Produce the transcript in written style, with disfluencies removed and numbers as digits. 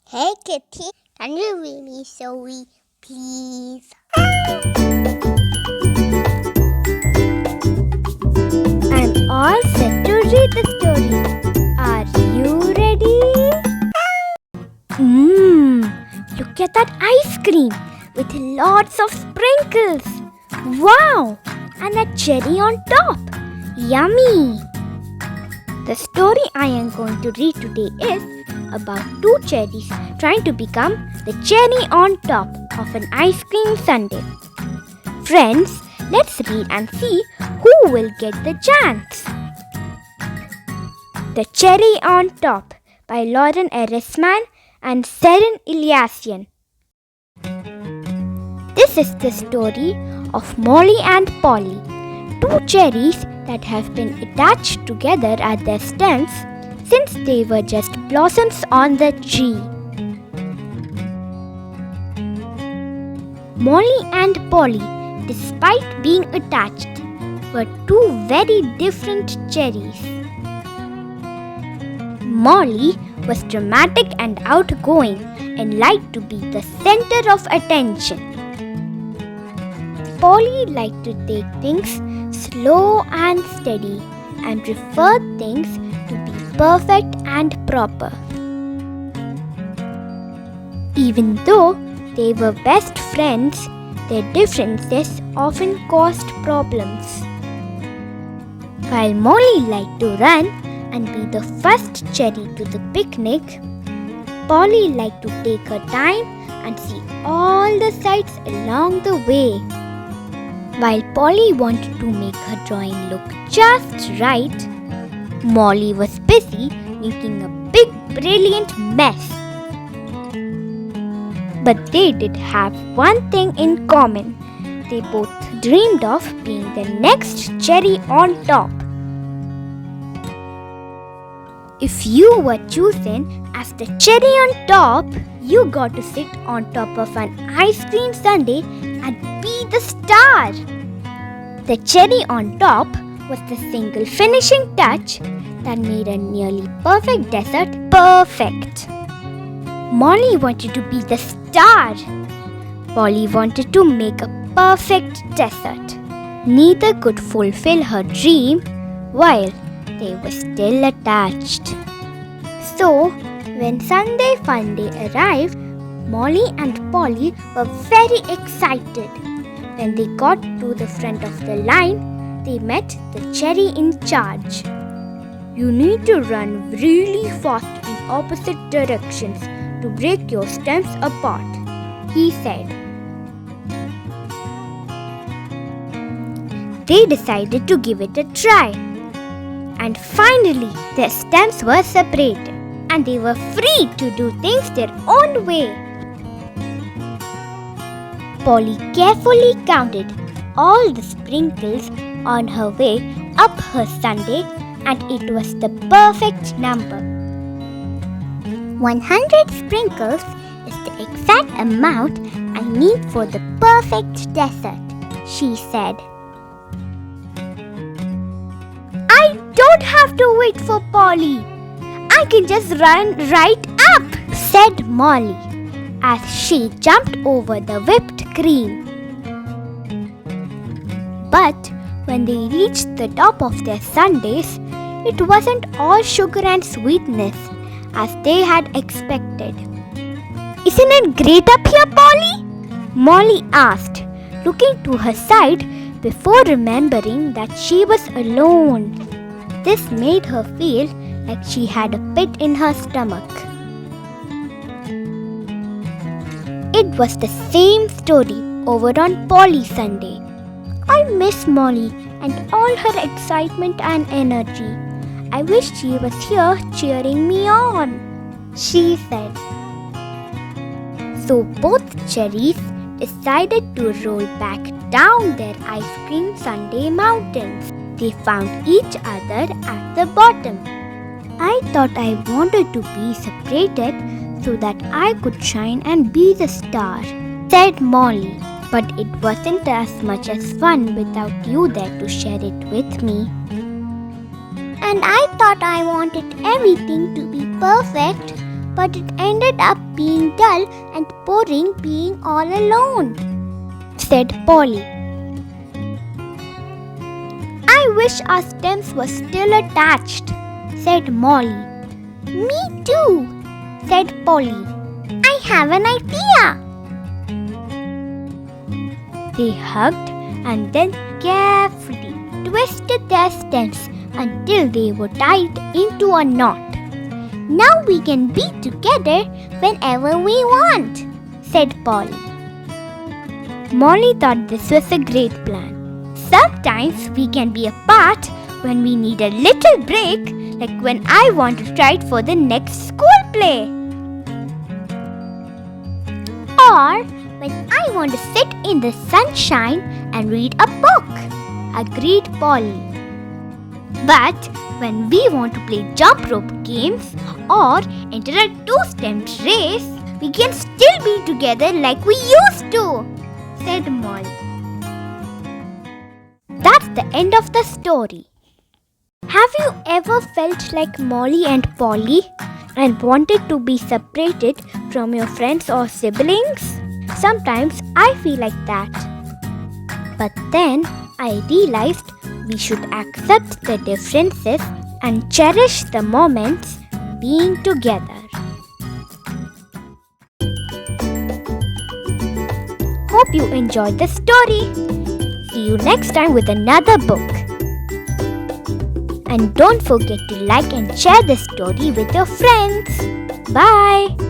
Hey Kitty, can you read me story, please? I'm all set to read the story. Are you ready? Look at that ice cream with lots of sprinkles. Wow! And a cherry on top. Yummy! The story I am going to read today is about two cherries trying to become the cherry on top of an ice cream sundae. Friends, let's read and see who will get the chance. The Cherry on Top by Lauren Erisman and Seren Ilyasyan. This is the story of Molly and Polly, two cherries that have been attached together at their stems since they were just blossoms on the tree. Molly and Polly, despite being attached, were two very different cherries. Molly was dramatic and outgoing and liked to be the center of attention. Polly liked to take things slow and steady and preferred things to be perfect and proper. Even though they were best friends, their differences often caused problems. While Molly liked to run and be the first cherry to the picnic, Polly liked to take her time and see all the sights along the way. While Polly wanted to make her drawing look just right, Molly was busy making a big brilliant mess. But they did have one thing in common. They both dreamed of being the next cherry on top. If you were chosen as the cherry on top, you got to sit on top of an ice cream sundae and be the star. The cherry on top was the single finishing touch that made a nearly perfect dessert perfect. Molly wanted to be the star. Polly wanted to make a perfect dessert. Neither could fulfill her dream while they were still attached. So, when Sunday Fun Day arrived, Molly and Polly were very excited. When they got to the front of the line, they met the cherry in charge. You need to run really fast in opposite directions to break your stems apart, he said. They decided to give it a try. And finally, their stems were separated and they were free to do things their own way. Polly carefully counted all the sprinkles on her way up her sundae, and it was the perfect number. 100 sprinkles is the exact amount I need for the perfect dessert, she said. I don't have to wait for Polly. I can just run right up, said Molly as she jumped over the whipped cream. But when they reached the top of their sundaes, it wasn't all sugar and sweetness as they had expected. Isn't it great up here, Polly? Molly asked, looking to her side before remembering that she was alone. This made her feel like she had a pit in her stomach. It was the same story over on Polly's Sunday. I miss Molly and all her excitement and energy. I wish she was here cheering me on, she said. So both cherries decided to roll back down their ice cream sundae mountains. They found each other at the bottom. I thought I wanted to be separated so that I could shine and be the star, said Molly. But it wasn't as much as fun without you there to share it with me. And I thought I wanted everything to be perfect but it ended up being dull and boring being all alone, said Polly. I wish our stems were still attached, said Molly. Me too, said Polly. I have an idea. They hugged and then carefully twisted their stems until they were tied into a knot. Now we can be together whenever we want, said Polly. Molly thought this was a great plan. Sometimes we can be apart when we need a little break, like when I want to try it for the next school play. Or when I want to sit in the sunshine and read a book, agreed Polly. But when we want to play jump rope games or enter a two-stemmed race, we can still be together like we used to, said Molly. That's the end of the story. Have you ever felt like Molly and Polly and wanted to be separated from your friends or siblings? Sometimes I feel like that. But then I realized we should accept the differences and cherish the moments being together. Hope you enjoyed the story. See you next time with another book. And don't forget to like and share this story with your friends. Bye.